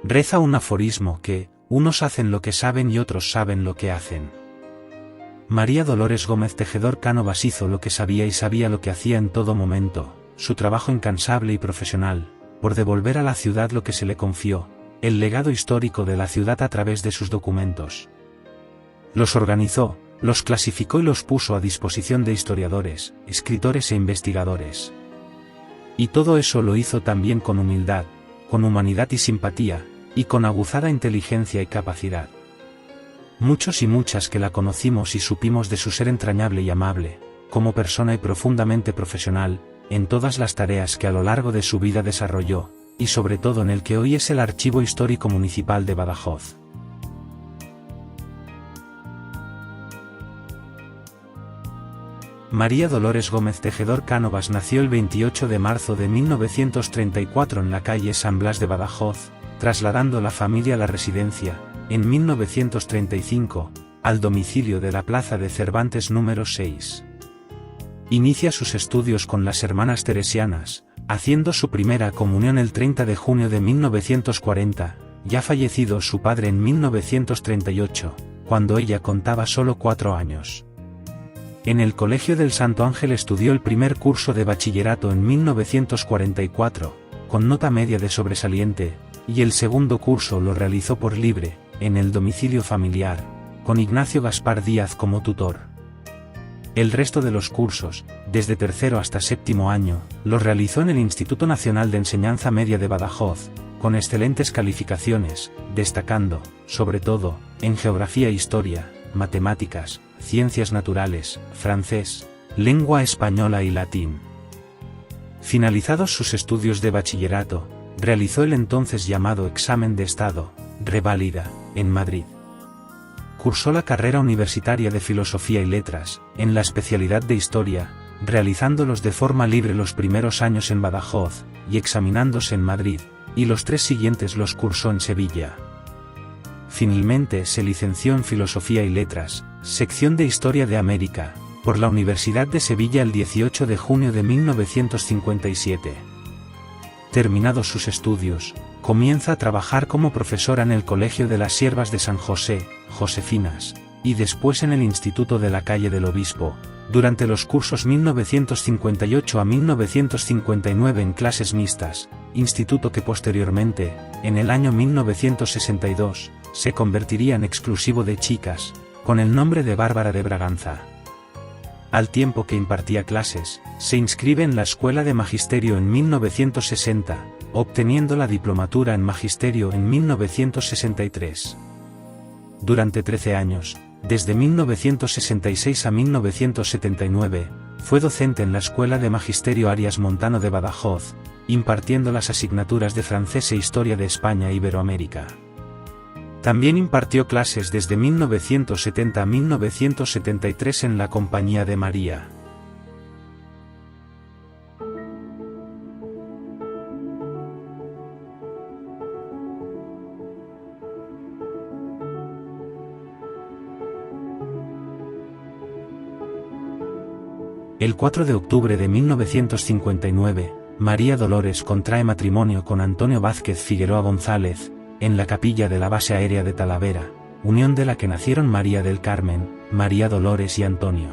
Reza un aforismo que, unos hacen lo que saben y otros saben lo que hacen. María Dolores Gómez Tejedor Cánovas hizo lo que sabía y sabía lo que hacía en todo momento, su trabajo incansable y profesional, por devolver a la ciudad lo que se le confió, el legado histórico de la ciudad a través de sus documentos. Los organizó, los clasificó y los puso a disposición de historiadores, escritores e investigadores. Y todo eso lo hizo también con humildad, con humanidad y simpatía, y con aguzada inteligencia y capacidad. Muchos y muchas que la conocimos y supimos de su ser entrañable y amable, como persona y profundamente profesional, en todas las tareas que a lo largo de su vida desarrolló, y sobre todo en el que hoy es el Archivo Histórico Municipal de Badajoz. María Dolores Gómez Tejedor Cánovas nació el 28 de marzo de 1934 en la calle San Blas de Badajoz, trasladando la familia a la residencia, en 1935, al domicilio de la Plaza de Cervantes número 6. Inicia sus estudios con las Hermanas Teresianas, haciendo su primera comunión el 30 de junio de 1940, ya fallecido su padre en 1938, cuando ella contaba solo 4 años. En el Colegio del Santo Ángel estudió el primer curso de bachillerato en 1944, con nota media de sobresaliente, y el segundo curso lo realizó por libre, en el domicilio familiar, con Ignacio Gaspar Díaz como tutor. El resto de los cursos, desde tercero hasta séptimo año, los realizó en el Instituto Nacional de Enseñanza Media de Badajoz, con excelentes calificaciones, destacando, sobre todo, en geografía e historia, matemáticas, ciencias naturales, francés, lengua española y latín. Finalizados sus estudios de bachillerato, realizó el entonces llamado examen de Estado, reválida, en Madrid. Cursó la carrera universitaria de Filosofía y Letras, en la especialidad de Historia, realizándolos de forma libre los primeros años en Badajoz, y examinándose en Madrid, y los 3 siguientes los cursó en Sevilla. Finalmente se licenció en Filosofía y Letras, sección de Historia de América, por la Universidad de Sevilla el 18 de junio de 1957. Terminados sus estudios, comienza a trabajar como profesora en el Colegio de las Siervas de San José, Josefinas, y después en el Instituto de la Calle del Obispo, durante los cursos 1958 a 1959 en clases mixtas, instituto que posteriormente, en el año 1962, se convertiría en exclusivo de chicas, con el nombre de Bárbara de Braganza. Al tiempo que impartía clases, se inscribe en la Escuela de Magisterio en 1960, obteniendo la diplomatura en Magisterio en 1963. Durante 13 años, desde 1966 a 1979, fue docente en la Escuela de Magisterio Arias Montano de Badajoz, impartiendo las asignaturas de Francés e Historia de España e Iberoamérica. También impartió clases desde 1970 a 1973 en la Compañía de María. El 4 de octubre de 1959, María Dolores contrae matrimonio con Antonio Vázquez Figueroa González, en la capilla de la base aérea de Talavera, unión de la que nacieron María del Carmen, María Dolores y Antonio.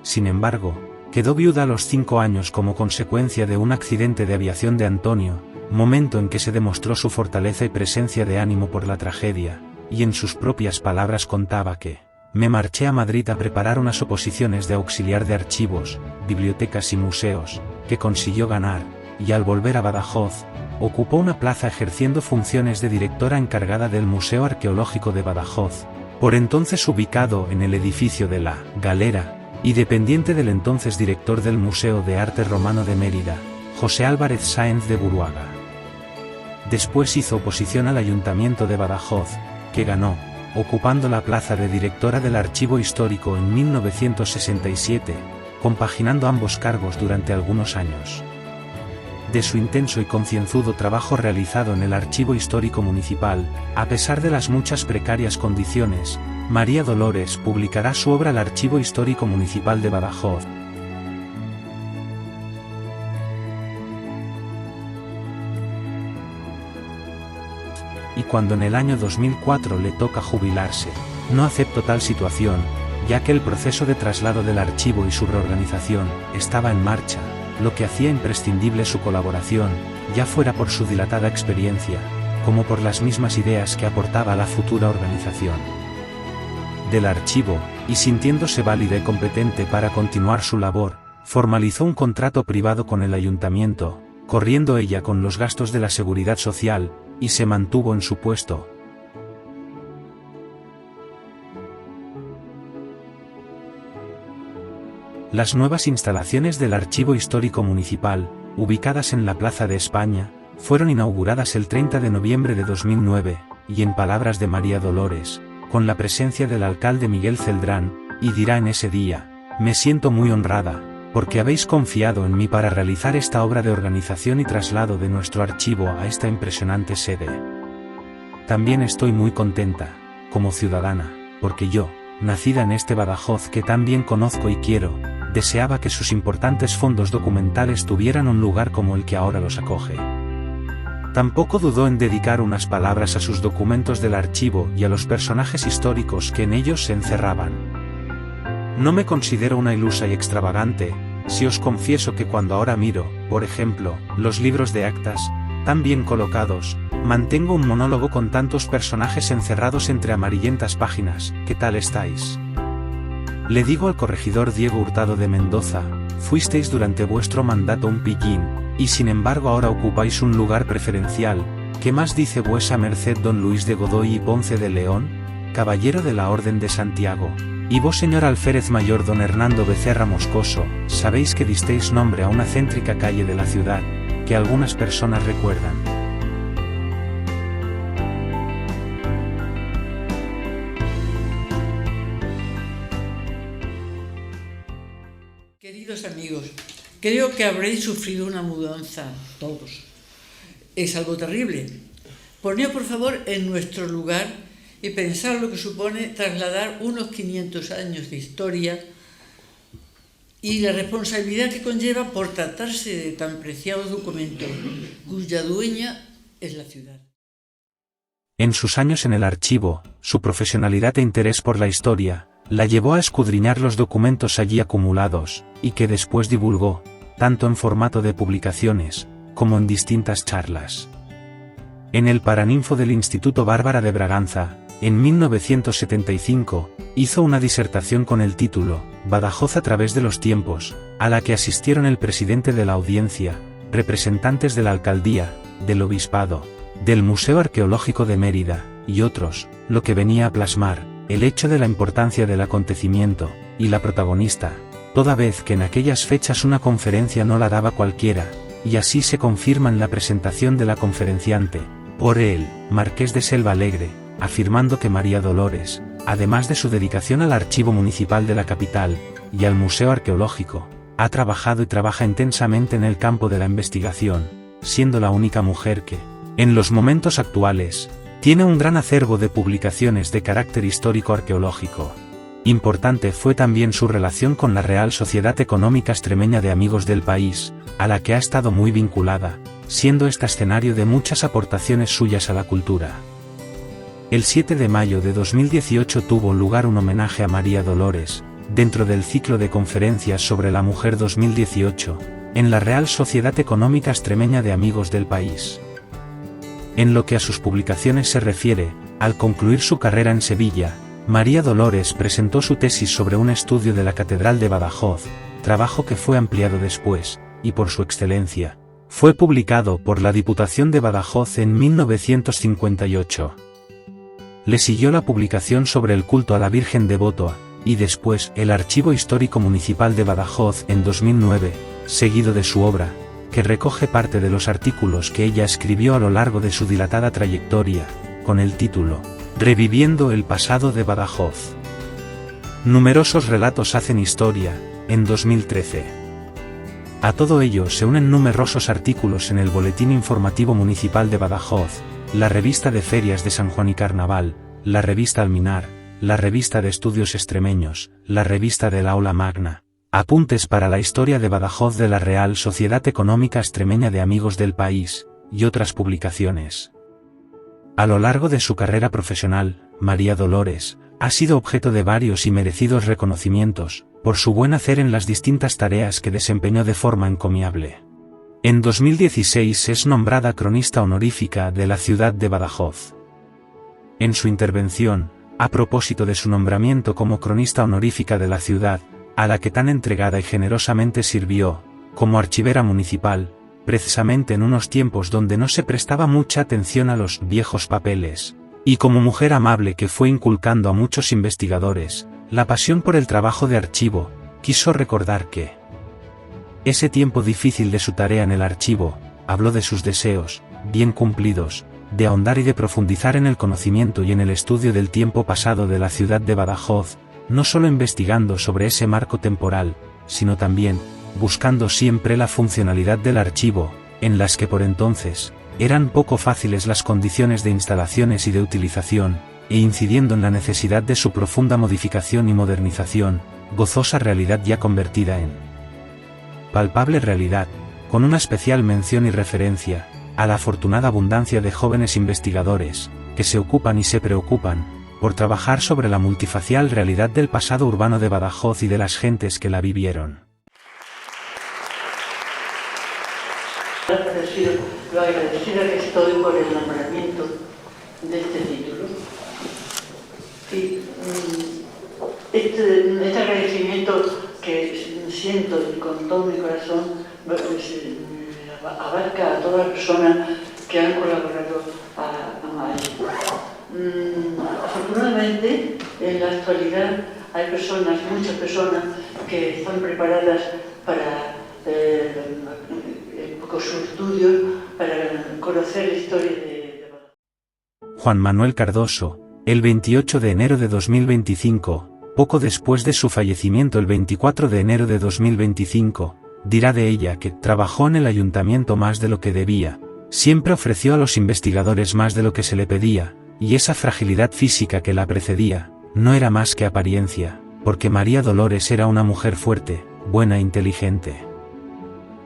Sin embargo, quedó viuda a los 5 años como consecuencia de un accidente de aviación de Antonio, momento en que se demostró su fortaleza y presencia de ánimo por la tragedia, y en sus propias palabras contaba que «Me marché a Madrid a preparar unas oposiciones de auxiliar de archivos, bibliotecas y museos, que consiguió ganar, y al volver a Badajoz, ocupó una plaza ejerciendo funciones de directora encargada del Museo Arqueológico de Badajoz, por entonces ubicado en el edificio de la Galera, y dependiente del entonces director del Museo de Arte Romano de Mérida, José Álvarez Sáenz de Buruaga. Después hizo oposición al Ayuntamiento de Badajoz, que ganó, ocupando la plaza de directora del Archivo Histórico en 1967, compaginando ambos cargos durante algunos años. De su intenso y concienzudo trabajo realizado en el Archivo Histórico Municipal, a pesar de las muchas precarias condiciones, María Dolores publicará su obra El Archivo Histórico Municipal de Badajoz. y cuando en el año 2004 le toca jubilarse, no aceptó tal situación, ya que el proceso de traslado del archivo y su reorganización estaba en marcha, lo que hacía imprescindible su colaboración, ya fuera por su dilatada experiencia, como por las mismas ideas que aportaba a la futura organización del archivo, y sintiéndose válida y competente para continuar su labor, formalizó un contrato privado con el ayuntamiento, corriendo ella con los gastos de la seguridad social, y se mantuvo en su puesto. Las nuevas instalaciones del Archivo Histórico Municipal, ubicadas en la Plaza de España, fueron inauguradas el 30 de noviembre de 2009, y en palabras de María Dolores, con la presencia del alcalde Miguel Celdrán, y dirá en ese día: me siento muy honrada, porque habéis confiado en mí para realizar esta obra de organización y traslado de nuestro archivo a esta impresionante sede. También estoy muy contenta, como ciudadana, porque yo, nacida en este Badajoz que tan bien conozco y quiero, deseaba que sus importantes fondos documentales tuvieran un lugar como el que ahora los acoge. Tampoco dudó en dedicar unas palabras a sus documentos del archivo y a los personajes históricos que en ellos se encerraban. No me considero una ilusa y extravagante, si os confieso que cuando ahora miro, por ejemplo, los libros de actas, tan bien colocados, mantengo un monólogo con tantos personajes encerrados entre amarillentas páginas. ¿Qué tal estáis? Le digo al corregidor Diego Hurtado de Mendoza: fuisteis durante vuestro mandato un pillín, y sin embargo ahora ocupáis un lugar preferencial. ¿Qué más dice vuesa merced don Luis de Godoy y Ponce de León, caballero de la Orden de Santiago? Y vos, señor alférez mayor don Hernando Becerra Moscoso, sabéis que disteis nombre a una céntrica calle de la ciudad, que algunas personas recuerdan. Queridos amigos, creo que habréis sufrido una mudanza todos. Es algo terrible. Poneos por favor en nuestro lugar y pensar lo que supone trasladar unos 500 años de historia y la responsabilidad que conlleva por tratarse de tan preciado documento, cuya dueña es la ciudad. En sus años en el archivo, su profesionalidad e interés por la historia la llevó a escudriñar los documentos allí acumulados, y que después divulgó, tanto en formato de publicaciones, como en distintas charlas. En el Paraninfo del Instituto Bárbara de Braganza, en 1975, hizo una disertación con el título Badajoz a través de los tiempos, a la que asistieron el presidente de la audiencia, representantes de la alcaldía, del obispado, del Museo Arqueológico de Mérida, y otros, lo que venía a plasmar el hecho de la importancia del acontecimiento, y la protagonista, toda vez que en aquellas fechas una conferencia no la daba cualquiera, y así se confirma en la presentación de la conferenciante, por el Marqués de Selva Alegre, afirmando que María Dolores, además de su dedicación al archivo municipal de la capital, y al Museo Arqueológico, ha trabajado y trabaja intensamente en el campo de la investigación, siendo la única mujer que, en los momentos actuales, tiene un gran acervo de publicaciones de carácter histórico-arqueológico. Importante fue también su relación con la Real Sociedad Económica Extremeña de Amigos del País, a la que ha estado muy vinculada, siendo esta escenario de muchas aportaciones suyas a la cultura. El 7 de mayo de 2018 tuvo lugar un homenaje a María Dolores, dentro del ciclo de conferencias sobre la mujer 2018, en la Real Sociedad Económica Extremeña de Amigos del País. En lo que a sus publicaciones se refiere, al concluir su carrera en Sevilla, María Dolores presentó su tesis sobre un estudio de la Catedral de Badajoz, trabajo que fue ampliado después, y por su excelencia, fue publicado por la Diputación de Badajoz en 1958. Le siguió la publicación sobre el culto a la Virgen de Botoa, y después el Archivo Histórico Municipal de Badajoz en 2009, seguido de su obra, que recoge parte de los artículos que ella escribió a lo largo de su dilatada trayectoria, con el título Reviviendo el pasado de Badajoz. Numerosos relatos hacen historia, en 2013. A todo ello se unen numerosos artículos en el Boletín Informativo Municipal de Badajoz, la Revista de Ferias de San Juan y Carnaval, la Revista Alminar, la Revista de Estudios Extremeños, la Revista del Aula Magna, Apuntes para la Historia de Badajoz de la Real Sociedad Económica Extremeña de Amigos del País, y otras publicaciones. A lo largo de su carrera profesional, María Dolores ha sido objeto de varios y merecidos reconocimientos por su buen hacer en las distintas tareas que desempeñó de forma encomiable. En 2016 es nombrada cronista honorífica de la ciudad de Badajoz. En su intervención, a propósito de su nombramiento como cronista honorífica de la ciudad, a la que tan entregada y generosamente sirvió, como archivera municipal, precisamente en unos tiempos donde no se prestaba mucha atención a los viejos papeles, y como mujer amable que fue inculcando a muchos investigadores la pasión por el trabajo de archivo, quiso recordar que ese tiempo difícil de su tarea en el archivo, habló de sus deseos, bien cumplidos, de ahondar y de profundizar en el conocimiento y en el estudio del tiempo pasado de la ciudad de Badajoz, no solo investigando sobre ese marco temporal, sino también buscando siempre la funcionalidad del archivo, en las que por entonces eran poco fáciles las condiciones de instalaciones y de utilización, e incidiendo en la necesidad de su profunda modificación y modernización, gozosa realidad ya convertida en palpable realidad, con una especial mención y referencia a la afortunada abundancia de jóvenes investigadores, que se ocupan y se preocupan por trabajar sobre la multifacial realidad del pasado urbano de Badajoz y de las gentes que la vivieron. Lo agradecida que estoy por el nombramiento de este título. Y este agradecimiento que siento con todo mi corazón abarca a todas las personas que han colaborado a María. Afortunadamente, en la actualidad hay personas, muchas personas, que están preparadas para con sus estudios para conocer la historia de Juan Manuel Cardoso, el 28 de enero de 2025, poco después de su fallecimiento el 24 de enero de 2025, dirá de ella que trabajó en el ayuntamiento más de lo que debía, siempre ofreció a los investigadores más de lo que se le pedía, y esa fragilidad física que la precedía, no era más que apariencia, porque María Dolores era una mujer fuerte, buena e inteligente.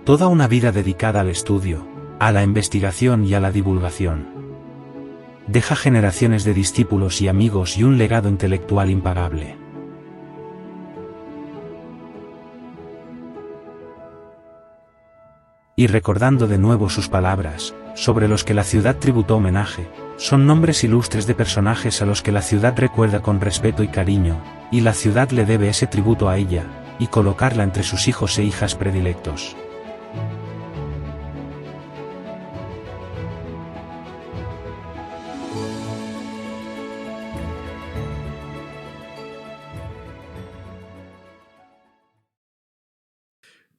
Toda una vida dedicada al estudio, a la investigación y a la divulgación. Deja generaciones de discípulos y amigos y un legado intelectual impagable. Y recordando de nuevo sus palabras, sobre los que la ciudad tributó homenaje, son nombres ilustres de personajes a los que la ciudad recuerda con respeto y cariño, y la ciudad le debe ese tributo a ella, y colocarla entre sus hijos e hijas predilectos.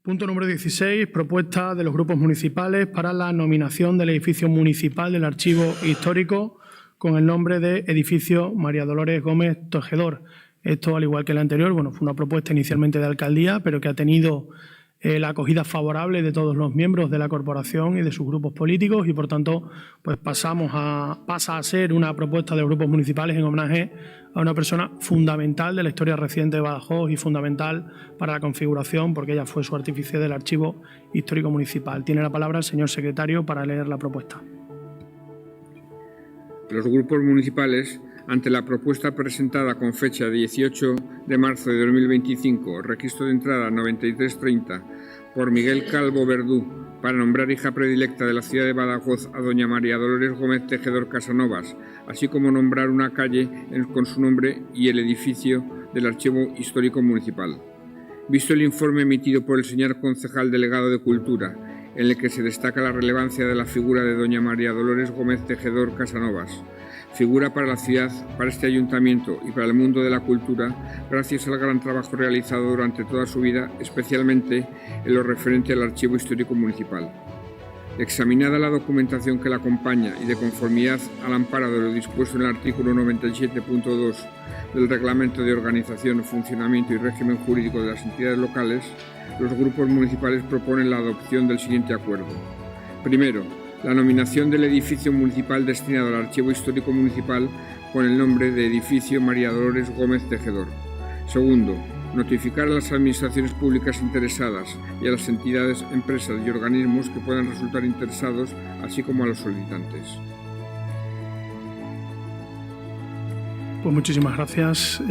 Punto número 16. Propuesta de los grupos municipales para la nominación del edificio municipal del Archivo Histórico con el nombre de Edificio María Dolores Gómez Tejedor. Esto, al igual que el anterior, fue una propuesta inicialmente de alcaldía, pero que ha tenido la acogida favorable de todos los miembros de la corporación y de sus grupos políticos y, por tanto, pues pasa a ser una propuesta de los grupos municipales en homenaje a una persona fundamental de la historia reciente de Badajoz y fundamental para la configuración, porque ella fue su artífice del Archivo Histórico Municipal. Tiene la palabra el señor secretario para leer la propuesta. Los grupos municipales, ante la propuesta presentada con fecha 18 de marzo de 2025, registro de entrada 9330, por Miguel Calvo Verdú, para nombrar hija predilecta de la ciudad de Badajoz a doña María Dolores Gómez Tejedor Casanovas, así como nombrar una calle con su nombre y el edificio del Archivo Histórico Municipal. Visto el informe emitido por el señor concejal delegado de Cultura, en el que se destaca la relevancia de la figura de doña María Dolores Gómez Tejedor Casanovas, figura para la ciudad, para este ayuntamiento y para el mundo de la cultura, gracias al gran trabajo realizado durante toda su vida, especialmente en lo referente al Archivo Histórico Municipal. Examinada la documentación que la acompaña y de conformidad al amparo de lo dispuesto en el artículo 97.2 del Reglamento de Organización, Funcionamiento y Régimen Jurídico de las entidades locales, los grupos municipales proponen la adopción del siguiente acuerdo. Primero, la nominación del edificio municipal destinado al Archivo Histórico Municipal con el nombre de Edificio María Dolores Gómez Tejedor. Segundo, notificar a las administraciones públicas interesadas y a las entidades, empresas y organismos que puedan resultar interesados, así como a los solicitantes. Pues muchísimas gracias.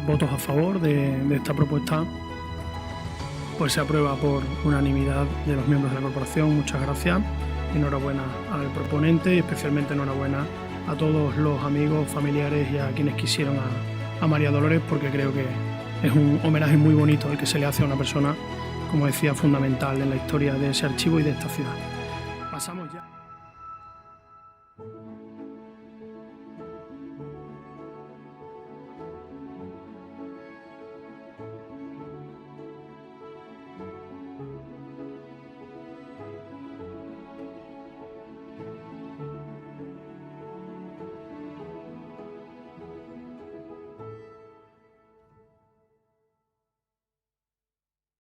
Votos a favor de esta propuesta. Pues se aprueba por unanimidad de los miembros de la corporación. Muchas gracias. Enhorabuena al proponente y especialmente enhorabuena a todos los amigos, familiares y a quienes quisieron a María Dolores, porque creo que es un homenaje muy bonito el que se le hace a una persona, como decía, fundamental en la historia de ese archivo y de esta ciudad.